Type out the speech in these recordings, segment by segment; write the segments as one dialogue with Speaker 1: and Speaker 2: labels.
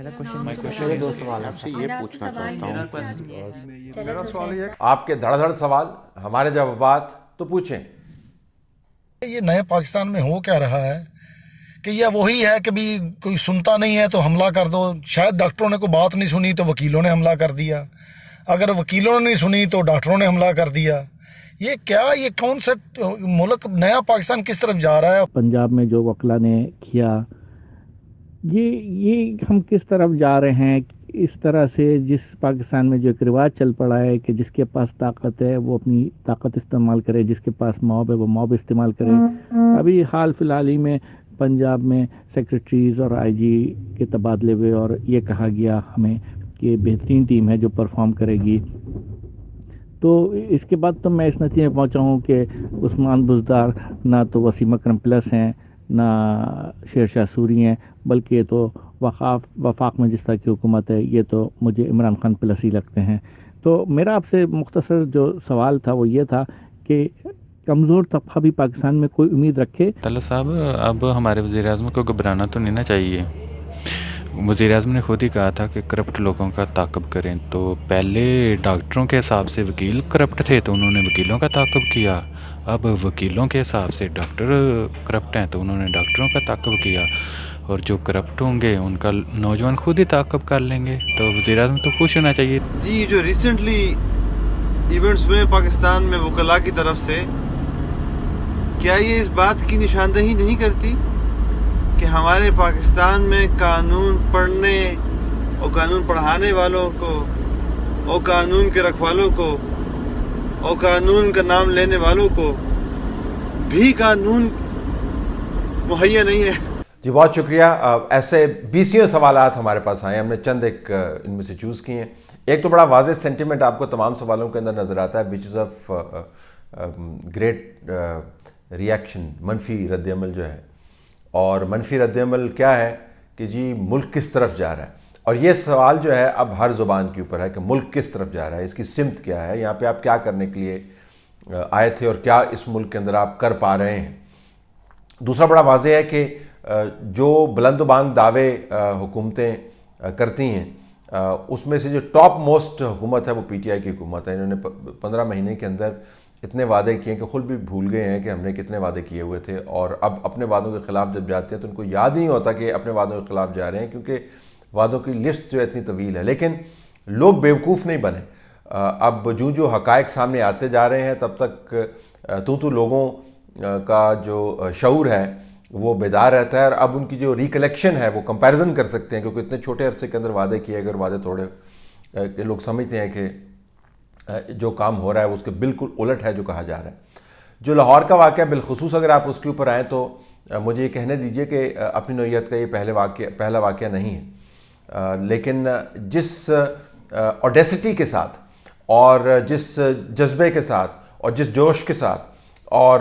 Speaker 1: میرا
Speaker 2: میں
Speaker 1: میرے دو سوال
Speaker 2: آپ سے یہ پوچھنا چاہتا ہوں.
Speaker 3: میرا سوال یہ
Speaker 4: آپ کے دھڑ دھڑ سوال، ہمارے جوابات تو پوچھیں.
Speaker 5: یہ نئے پاکستان میں ہو کیا رہا ہے کہ یہ وہی ہے کہ بھی کوئی سنتا نہیں ہے تو حملہ کر دو. شاید ڈاکٹروں نے کوئی بات نہیں سنی تو وکیلوں نے حملہ کر دیا، اگر وکیلوں نے نہیں سنی تو ڈاکٹروں نے حملہ کر دیا. یہ کیا، یہ کون سا ملک، نیا پاکستان کس طرف جا رہا ہے؟
Speaker 6: پنجاب میں جو وکلا نے کیا، یہ ہم کس طرف جا رہے ہیں؟ اس طرح سے جس پاکستان میں جو ایک رواج چل پڑا ہے کہ جس کے پاس طاقت ہے وہ اپنی طاقت استعمال کرے، جس کے پاس موب ہے وہ موب استعمال کرے. ابھی حال فی الحال ہی میں پنجاب میں سیکریٹریز اور آئی جی کے تبادلے ہوئے اور یہ کہا گیا ہمیں کہ بہترین ٹیم ہے جو پرفارم کرے گی. تو اس کے بعد تو میں اس نتیجے میں پہنچا ہوں کہ عثمان بزدار نہ تو وسیم اکرم پلس ہیں نہ شیر شاہ سوری ہیں، بلکہ یہ تو وفاق میں جس طرح کی حکومت ہے یہ تو مجھے عمران خان پلس ہی لگتے ہیں. تو میرا آپ سے مختصر جو سوال تھا وہ یہ تھا کہ کمزور طبقہ بھی پاکستان میں کوئی امید رکھے؟
Speaker 7: طلعت صاحب، اب ہمارے وزیر اعظم کو گھبرانا تو نہیں نا چاہیے. وزیر اعظم نے خود ہی کہا تھا کہ کرپٹ لوگوں کا تعاقب کریں. تو پہلے ڈاکٹروں کے حساب سے وکیل کرپٹ تھے تو انہوں نے وکیلوں کا تعاقب کیا. اب وکیلوں کے حساب سے ڈاکٹر کرپٹ ہیں تو انہوں نے ڈاکٹروں کا تعاقب کیا. اور جو کرپٹ ہوں گے ان کا نوجوان خود ہی تعاقب کر لیں گے. تو وزیر اعظم تو خوش ہونا چاہیے.
Speaker 8: جی، جو ریسنٹلی ایونٹس ہوئے پاکستان میں وکلاء کی طرف سے، کیا یہ اس بات کی نشاندہی نہیں کرتی کہ ہمارے پاکستان میں قانون پڑھنے اور قانون پڑھانے والوں کو اور قانون کے رکھوالوں کو اور قانون کا نام لینے والوں کو بھی قانون مہیا نہیں ہے؟
Speaker 4: جی بہت شکریہ. ایسے بیسیوں سوالات ہمارے پاس آئے ہیں، ہم نے چند ایک ان میں سے چوز کیے ہیں. ایک تو بڑا واضح سینٹیمنٹ آپ کو تمام سوالوں کے اندر نظر آتا ہے، وچ از آف گریٹ ریئیکشن، منفی رد عمل جو ہے. اور منفی رد عمل کیا ہے کہ جی ملک کس طرف جا رہا ہے. اور یہ سوال جو ہے اب ہر زبان کے اوپر ہے کہ ملک کس طرف جا رہا ہے، اس کی سمت کیا ہے، یہاں پہ آپ کیا کرنے کے لیے آئے تھے اور کیا اس ملک کے اندر آپ کر پا رہے ہیں. دوسرا بڑا واضح ہے کہ جو بلند و بانگ دعوے حکومتیں کرتی ہیں اس میں سے جو ٹاپ موسٹ حکومت ہے وہ پی ٹی آئی کی حکومت ہے. انہوں نے 15 مہینے کے اندر اتنے وعدے کیے کہ خود بھی بھول گئے ہیں کہ ہم نے کتنے وعدے کیے ہوئے تھے. اور اب اپنے وعدوں کے خلاف جب جاتے ہیں تو ان کو یاد نہیں ہوتا کہ اپنے وعدوں کے خلاف جا رہے ہیں، کیونکہ وعدوں کی لسٹ جو اتنی طویل ہے. لیکن لوگ بیوقوف نہیں بنے. اب جو حقائق سامنے آتے جا رہے ہیں تب تک تو لوگوں کا جو شعور ہے وہ بیدار رہتا ہے. اور اب ان کی جو ریکلیکشن ہے وہ کمپیریزن کر سکتے ہیں، کیونکہ اتنے چھوٹے عرصے کے اندر وعدے کیے، اگر وعدے توڑے کہ لوگ سمجھتے ہیں کہ جو کام ہو رہا ہے اس کے بالکل الٹ ہے جو کہا جا رہا ہے. جو لاہور کا واقعہ بالخصوص اگر آپ اس کے اوپر آئیں تو مجھے یہ کہنے دیجئے کہ اپنی نوعیت کا یہ پہلا واقعہ نہیں ہے، لیکن جس اوڈیسٹی کے ساتھ اور جس جذبے کے ساتھ اور جس جوش کے ساتھ اور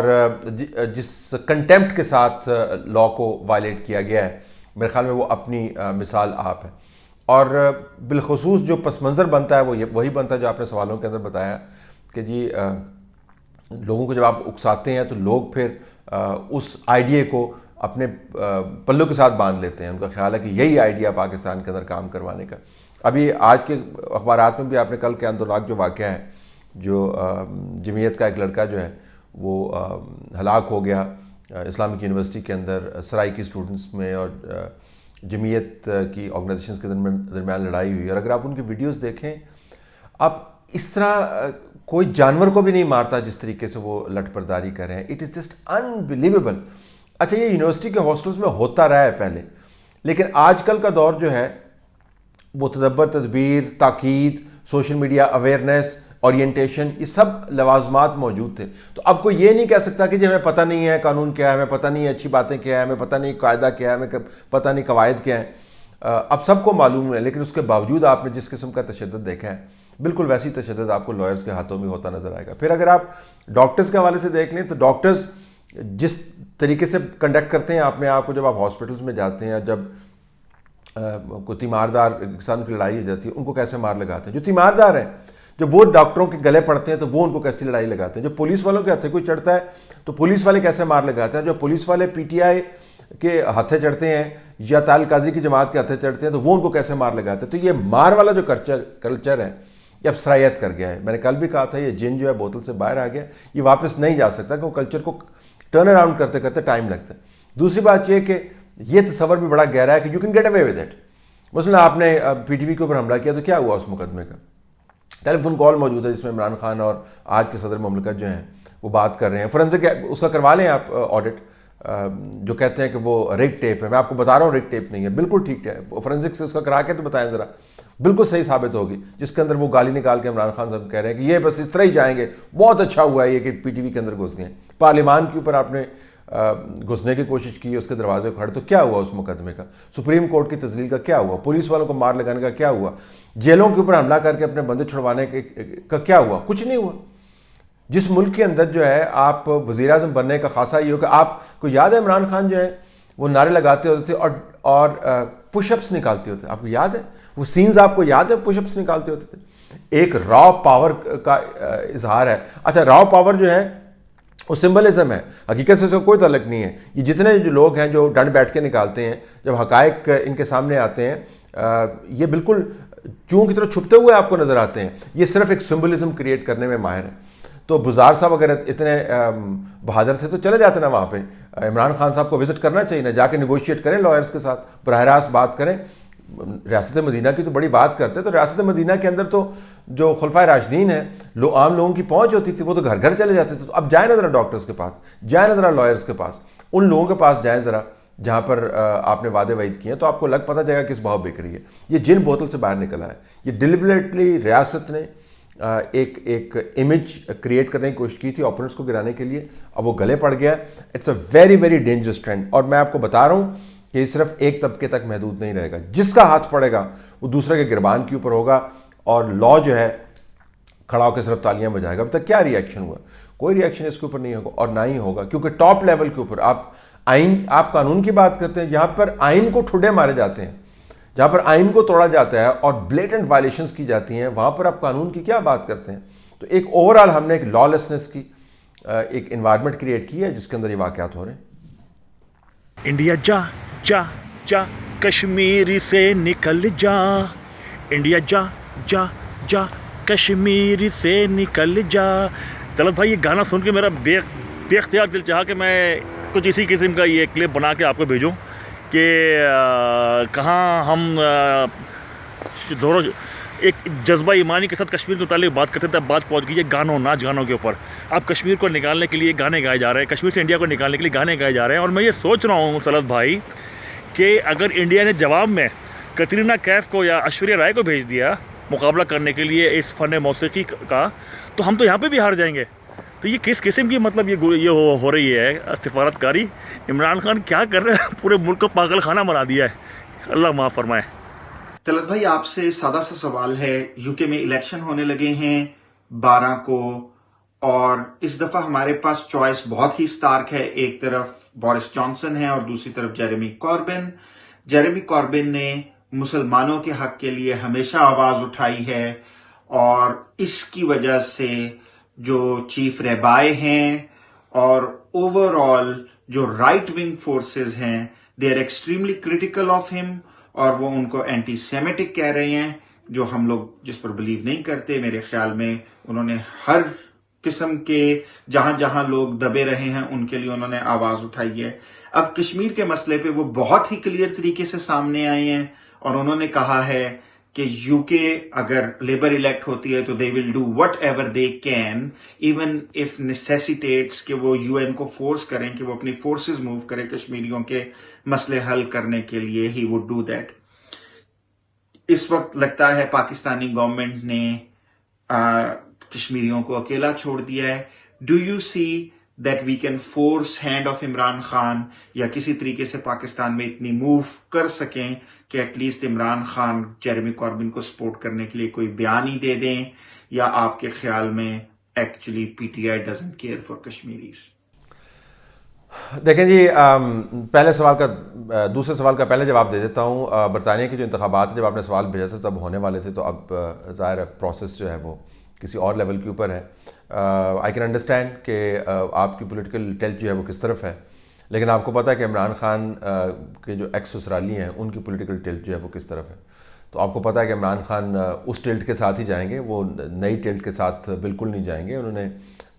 Speaker 4: جس کنٹیمپٹ کے ساتھ لا کو وائلیٹ کیا گیا ہے، میرے خیال میں وہ اپنی مثال آپ ہے. اور بالخصوص جو پس منظر بنتا ہے وہ وہی بنتا ہے جو آپ نے سوالوں کے اندر بتایا کہ جی لوگوں کو جب آپ اکساتے ہیں تو لوگ پھر اس آئیڈیا کو اپنے پلوں کے ساتھ باندھ لیتے ہیں. ان کا خیال ہے کہ یہی آئیڈیا پاکستان کے اندر کام کروانے کا. ابھی آج کے اخبارات میں بھی آپ نے کل کے اندراک جو واقعہ ہے، جو جمعیت کا ایک لڑکا جو ہے وہ ہلاک ہو گیا اسلامک یونیورسٹی کے اندر، سرائی کی اسٹوڈنٹس میں اور جمعیت کی آرگنائزیشنز کے درمیان لڑائی ہوئی. اور اگر آپ ان کی ویڈیوز دیکھیں، آپ اس طرح کوئی جانور کو بھی نہیں مارتا جس طریقے سے وہ لٹ پرداری کر رہے ہیں. It is just unbelievable. اچھا، یہ یونیورسٹی کے ہاسٹلز میں ہوتا رہا ہے پہلے، لیکن آج کل کا دور جو ہے وہ تدبر، تدبیر، تاکید، سوشل میڈیا اویئرنیس، اورینٹیشن، یہ سب لوازمات موجود تھے. تو اب کوئی یہ نہیں کہہ سکتا کہ جی ہمیں پتہ نہیں ہے قانون کیا ہے، ہمیں پتہ نہیں ہے اچھی باتیں کیا ہے، ہمیں پتہ نہیں قاعدہ کیا ہے، ہمیں پتہ نہیں قواعد کیا ہیں. اب سب کو معلوم ہے، لیکن اس کے باوجود آپ نے جس قسم کا تشدد دیکھا ہے، بالکل ویسی تشدد آپ کو لائرز کے ہاتھوں میں ہوتا نظر آئے گا. پھر اگر آپ ڈاکٹرز کے حوالے سے دیکھ لیں تو ڈاکٹرز جس طریقے سے کنڈکٹ کرتے ہیں اپنے آپ کو، جب آپ ہاسپٹلز میں جاتے ہیں، جب کوئی تیماردار کسان کی لڑائی ہو جاتی ہے ان کو کیسے مار لگاتے ہیں. جو تیماردار ہیں، جب وہ ڈاکٹروں کے گلے پڑتے ہیں تو وہ ان کو کیسی لڑائی لگاتے ہیں. جو پولیس والوں کے ہتھے کوئی چڑھتا ہے تو پولیس والے کیسے مار لگاتے ہیں. جو پولیس والے پی ٹی آئی کے ہتھے چڑھتے ہیں یا تعال قادری کی جماعت کے ہتھے چڑھتے ہیں تو وہ ان کو کیسے مار لگاتے ہیں. تو یہ مار والا جو کلچر ہے یہ اب سرایت کر گیا ہے. میں نے کل بھی کہا تھا یہ جن جو ہے بوتل سے باہر آ گیا, یہ واپس نہیں جا سکتا کہ وہ کلچر کو ٹرن اراؤنڈ کرتے کرتے ٹائم لگتا ہے. دوسری بات یہ کہ یہ تصور بھی بڑا گہرا ہے کہ you can get away with it. مثلا آپ نے پی ٹی وی کے اوپر حملہ کیا تو کیا ہوا اس مقدمے کا؟ ٹیلی فون کال موجود ہے جس میں عمران خان اور آج کے صدر مملکت جو ہیں وہ بات کر رہے ہیں. فورنزک اس کا کروا لیں آپ آڈٹ. جو کہتے ہیں کہ وہ ریگ ٹیپ ہے, میں آپ کو بتا رہا ہوں ریگ ٹیپ نہیں ہے, بالکل ٹھیک ہے. فورنزک سے اس کا کرا کے تو بتائیں ذرا, بالکل صحیح ثابت ہوگی. جس کے اندر وہ گالی نکال کے عمران خان صاحب کہہ رہے ہیں کہ یہ بس اس طرح ہی جائیں گے, بہت اچھا ہوا ہے یہ کہ پی ٹی وی کے اندر گھس گئے. پارلیمان کے اوپر آپ نے گھسنے کی کوشش کی, اس کے دروازے کھڑے, تو کیا ہوا اس مقدمے کا؟ سپریم کورٹ کی تذلیل کا کیا ہوا؟ پولیس والوں کو مار لگانے کا کیا ہوا؟ جیلوں کے اوپر حملہ کر کے اپنے بندے چھڑوانے کا کیا ہوا؟ کچھ نہیں ہوا. جس ملک کے اندر جو ہے آپ وزیر اعظم بننے کا خاصا یہ ہو کہ آپ کو یاد ہے عمران خان جو ہے وہ نعرے لگاتے ہوتے تھے اور پش اپس نکالتے ہوتے. آپ کو یاد ہے وہ سینز؟ آپ کو یاد ہے پش اپس نکالتے ہوتے تھے؟ ایک را پاور کا اظہار ہے. اچھا, را پاور جو ہے وہ سمبلزم ہے, حقیقت سے اس کا کوئی تعلق نہیں ہے. یہ جتنے جو لوگ ہیں جو ڈنڈ بیٹھ کے نکالتے ہیں, جب حقائق ان کے سامنے آتے ہیں, یہ بالکل چون کی طرح چھپتے ہوئے آپ کو نظر آتے ہیں. یہ صرف ایک سمبلزم کریٹ کرنے میں ماہر ہیں. تو بزار صاحب اگر اتنے بہادر تھے تو چلے جاتے نا وہاں پہ. عمران خان صاحب کو وزٹ کرنا چاہیے نا, جا کے نیگوشیٹ کریں لائرز کے ساتھ, براہ راست بات کریں. ریاست مدینہ کی تو بڑی بات کرتے ہیں, تو ریاست مدینہ کے اندر تو جو خلفائے راشدین ہیں, عام لوگوں کی پہنچ ہوتی تھی, وہ تو گھر گھر چلے جاتے تھے. تو اب جائیں نا ذرا ڈاکٹرز کے پاس, جائیں نا ذرا لائرز کے پاس, ان لوگوں کے پاس جائیں ذرا جہاں پر آپ نے وعدے وعید کیے ہیں, تو آپ کو پتہ جائے گا کس بھاؤ بک رہی ہے. یہ جن بوتل سے باہر نکلا ہے. یہ ڈیلیبریٹلی ریاست نے ایک امیج کریٹ کرنے کی کوشش کی تھی اوپوننٹس کو گرانے کے لیے, اب وہ گلے پڑ گیا. It's a very very dangerous trend. اور میں آپ کو بتا رہا ہوں کہ یہ صرف ایک طبقے تک محدود نہیں رہے گا. جس کا ہاتھ پڑے گا وہ دوسرے کے گربان کے اوپر ہوگا, اور لا جو ہے کھڑا ہو کے صرف تالیاں بجائے گا. اب تک کیا ری ایکشن ہوا؟ کوئی ری ایکشن اس کے اوپر نہیں ہوگا, اور نہ ہی ہوگا, کیونکہ ٹاپ لیول کے اوپر آپ قانون کی بات کرتے ہیں, جہاں پر آئین کو ٹھڈے مارے جاتے ہیں, جہاں پر آئین کو توڑا جاتا ہے اور بلیٹنٹ وائلیشنز کی جاتی ہیں, وہاں پر آپ قانون کی کیا بات کرتے ہیں؟ تو ایک اوورآل ہم نے ایک لا لیسنس کی ایک انوائرمنٹ کریٹ کی ہے جس کے اندر یہ واقعات ہو رہے ہیں.
Speaker 1: انڈیا جا جا جا کشمیر سے نکل جا, انڈیا جا جا جا کشمیر سے نکل جا. طلعت بھائی, یہ گانا سن کے میرا بے اختیار دل چاہا کہ میں کچھ اسی قسم کا یہ کلپ بنا کے آپ کو بھیجوں کہ کہاں ہم دونوں ایک جذبہ ایمانی کے ساتھ کشمیر کے متعلق بات کرتے تھے, بات پہنچ گئی ہے گانوں ناچ گانوں کے اوپر. اب کشمیر کو نکالنے کے لیے گانے گائے جا رہے ہیں, کشمیر سے انڈیا کو نکالنے کے لیے گانے گائے جا رہے ہیں. اور میں یہ سوچ رہا ہوں طلعت بھائی کہ اگر انڈیا نے جواب میں کترینہ کیف کو یا ایشوریہ رائے کو بھیج دیا مقابلہ کرنے کے لیے اس فن موسیقی کا, تو ہم تو یہاں پہ بھی ہار جائیں گے. تو یہ کس قسم کی مطلب یہ ہو رہی ہے سفارت کاری؟ عمران خان کیا کر رہے ہیں؟ پورے ملک کو پاگل خانہ بنا دیا ہے, اللہ معاف فرمائے.
Speaker 2: طلعت بھائی, آپ سے سادہ سا سوال ہے. یو کے میں الیکشن ہونے لگے ہیں 12 کو, اور اس دفعہ ہمارے پاس چوائس بہت ہی سٹارک ہے. ایک طرف بورس جانسن ہے اور دوسری طرف جیریمی کوربن. جیریمی کوربن نے مسلمانوں کے حق کے لیے ہمیشہ آواز اٹھائی ہے, اور اس کی وجہ سے جو چیف رہبائے ہیں اور اوور آل جو رائٹ ونگ فورسز ہیں, they are extremely critical of ہم, اور وہ ان کو اینٹی سیمیٹک کہہ رہے ہیں, جو ہم لوگ جس پر بلیو نہیں کرتے. میرے خیال میں انہوں نے ہر قسم کے جہاں جہاں لوگ دبے رہے ہیں ان کے لیے انہوں نے آواز اٹھائی ہے. اب کشمیر کے مسئلے پہ وہ بہت ہی کلیئر طریقے سے سامنے آئے ہیں, اور انہوں نے کہا ہے کہ یو کے اگر لیبر الیکٹ ہوتی ہے تو they will do whatever they can, even if necessitates, کہ وہ یو این کو فورس کریں کہ وہ اپنی فورسز موو کرے کشمیریوں کے مسئلے حل کرنے کے لیے. He would do that. اس وقت لگتا ہے پاکستانی گورنمنٹ نے کشمیریوں کو اکیلا چھوڑ دیا ہے. Do you see that we can force hand of Imran Khan, یا کسی طریقے سے پاکستان میں اتنی موو کر سکیں کہ at least Imran Khan Jeremy Corbyn کو سپورٹ کرنے کے لیے کوئی بیان ہی دے دیں, یا آپ کے خیال میں actually P T I doesn't care for Kashmiris?
Speaker 4: دیکھیں جی, دوسرے سوال کا پہلے جواب دے دیتا ہوں. برطانیہ کے جو انتخابات جب آپ نے سوال بھیجا تھا تب ہونے والے تھے, تو اب ظاہر پروسیس جو ہے وہ کسی اور لیول کے اوپر ہے. آئی کین انڈرسٹینڈ کہ آپ کی پولیٹیکل ٹلٹ جو ہے وہ کس طرف ہے, لیکن آپ کو پتہ ہے کہ عمران خان کے جو ایکس سسرالی ہیں ان کی پولیٹیکل ٹلٹ جو ہے وہ کس طرف ہے. تو آپ کو پتہ ہے کہ عمران خان اس ٹلٹ کے ساتھ ہی جائیں گے, وہ نئی ٹلٹ کے ساتھ بالکل نہیں جائیں گے. انہوں نے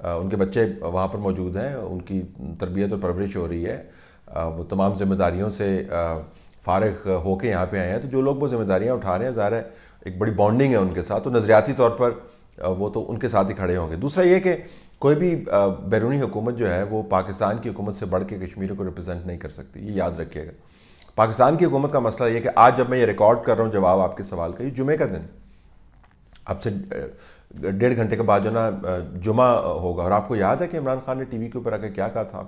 Speaker 4: ان کے بچے وہاں پر موجود ہیں, ان کی تربیت اور پرورش ہو رہی ہے, وہ تمام ذمہ داریوں سے فارغ ہو کے یہاں پہ آئے ہیں. تو جو لوگ وہ ذمہ داریاں اٹھا رہے ہیں, ظاہر ہے ایک بڑی بانڈنگ ہے ان کے ساتھ, تو نظریاتی طور پر وہ تو ان کے ساتھ ہی کھڑے ہوں گے. دوسرا یہ کہ کوئی بھی بیرونی حکومت جو ہے وہ پاکستان کی حکومت سے بڑھ کے کشمیر کو ریپرزینٹ نہیں کر سکتی, یہ یاد رکھیے گا. پاکستان کی حکومت کا مسئلہ یہ کہ آج جب میں یہ ریکارڈ کر رہا ہوں جواب آپ کے سوال کا, یہ جمعے کا دن, اب سے 1.5 گھنٹے کے بعد جو نا جمعہ ہوگا, اور آپ کو یاد ہے کہ عمران خان نے ٹی وی کے اوپر آ کے کیا کہا تھا,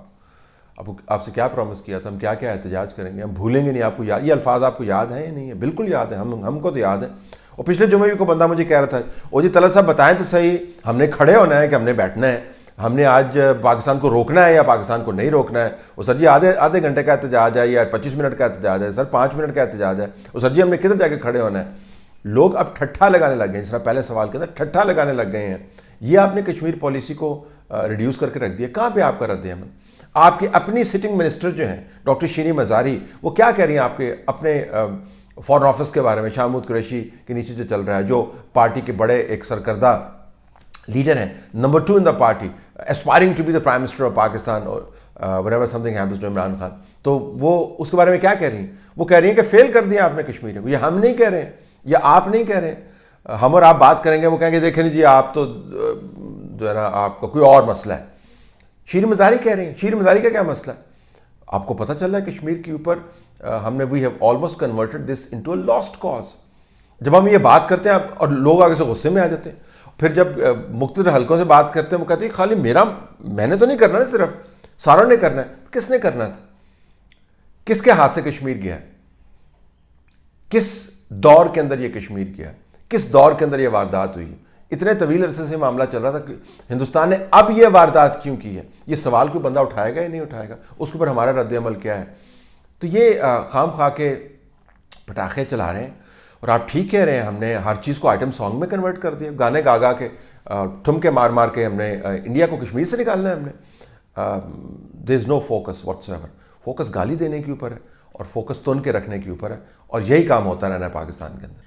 Speaker 4: آپ سے کیا پرومس کیا تھا, ہم کیا کیا احتجاج کریں گے, ہم بھولیں گے نہیں. آپ کو یاد, یہ الفاظ آپ کو یاد ہیں یا نہیں ہے؟ بالکل یاد ہے, ہم کو تو یاد ہے. اور پچھلے جمعے بھی کو بندہ مجھے کہہ رہا تھا, او جی طلعت صاحب بتائیں تو صحیح, ہم نے کھڑے ہونا ہے کہ ہم نے بیٹھنا ہے, ہم نے آج پاکستان کو روکنا ہے یا پاکستان کو نہیں روکنا ہے. وہ سر جی آدھے گھنٹے کا احتجاج ہے یا 25 منٹ کا احتجاج ہے, سر 5 منٹ کا احتجاج ہے. وہ سر جی ہم نے کدھر جا کے کھڑے ہونا ہے. لوگ اب ٹھٹھا لگانے لگ گئے ہیں, جس طرح پہلے سوال کے اندر ٹھٹھا لگانے لگ گئے ہیں. یہ آپ نے کشمیر پالیسی کو ریڈیوس کر کے رکھ دیا. کہاں پہ آپ کا رد عمل؟ آپ کی اپنی سٹنگ منسٹر جو ہیں ڈاکٹر شیریں مزاری, وہ کیا کہہ رہی ہیں آپ کے اپنے فارن آفس کے بارے میں, شاہ محمود قریشی کے نیچے جو چل رہا ہے, جو پارٹی کے بڑے ایک سرکردہ لیڈر ہیں, number 2 in the party, aspiring to be the prime minister of Pakistan, اور whenever something happens to Imran Khan. تو وہ اس کے بارے میں کیا کہہ رہی ہیں؟ وہ کہہ رہی ہیں کہ فیل کر دیا آپ نے کشمیر کو. یہ ہم نہیں کہہ رہے ہیں, یہ آپ نہیں کہہ رہے ہیں, ہم اور آپ بات کریں گے, وہ کہیں گے دیکھیں جی آپ تو جو ہے نا آپ کا کوئی اور مسئلہ ہے. شیریں مزاری کہہ رہی ہیں, شیریں مزاری کا کیا مسئلہ ہے؟ آپ کو پتہ چل رہا ہے کشمیر کے اوپر ہم نے we have almost converted this into a lost cause. جب ہم یہ بات کرتے ہیں اور لوگ آگے سے غصے میں آ جاتے ہیں, پھر جب مختلف حلقوں سے بات کرتے ہیں وہ کہتے ہیں خالی میں نے تو نہیں کرنا ہے, صرف ساروں نے کرنا ہے. کس نے کرنا تھا؟ کس کے ہاتھ سے کشمیر گیا ہے؟ کس دور کے اندر یہ کشمیر گیا ہے؟ کس دور کے اندر یہ واردات ہوئی؟ اتنے طویل عرصے سے معاملہ چل رہا تھا کہ ہندوستان نے اب یہ واردات کیوں کی ہے. یہ سوال کوئی بندہ اٹھائے گا یا نہیں اٹھائے گا, اس کے اوپر ہمارا رد عمل کیا ہے؟ تو یہ خام خواہ کے پٹاخے چلا رہے ہیں. اور آپ ٹھیک کہہ رہے ہیں, ہم نے ہر چیز کو آئٹم سانگ میں کنورٹ کر دیا, گانے گا گا کے, ٹھمکے مار مار کے ہم نے انڈیا کو کشمیر سے نکالنا ہے. ہم نے there is no focus whatsoever. Focus گالی دینے کے اوپر ہے اور فوکس تن کے رکھنے کے اوپر ہے, اور یہی کام ہوتا رہنا ہے پاکستان کے اندر.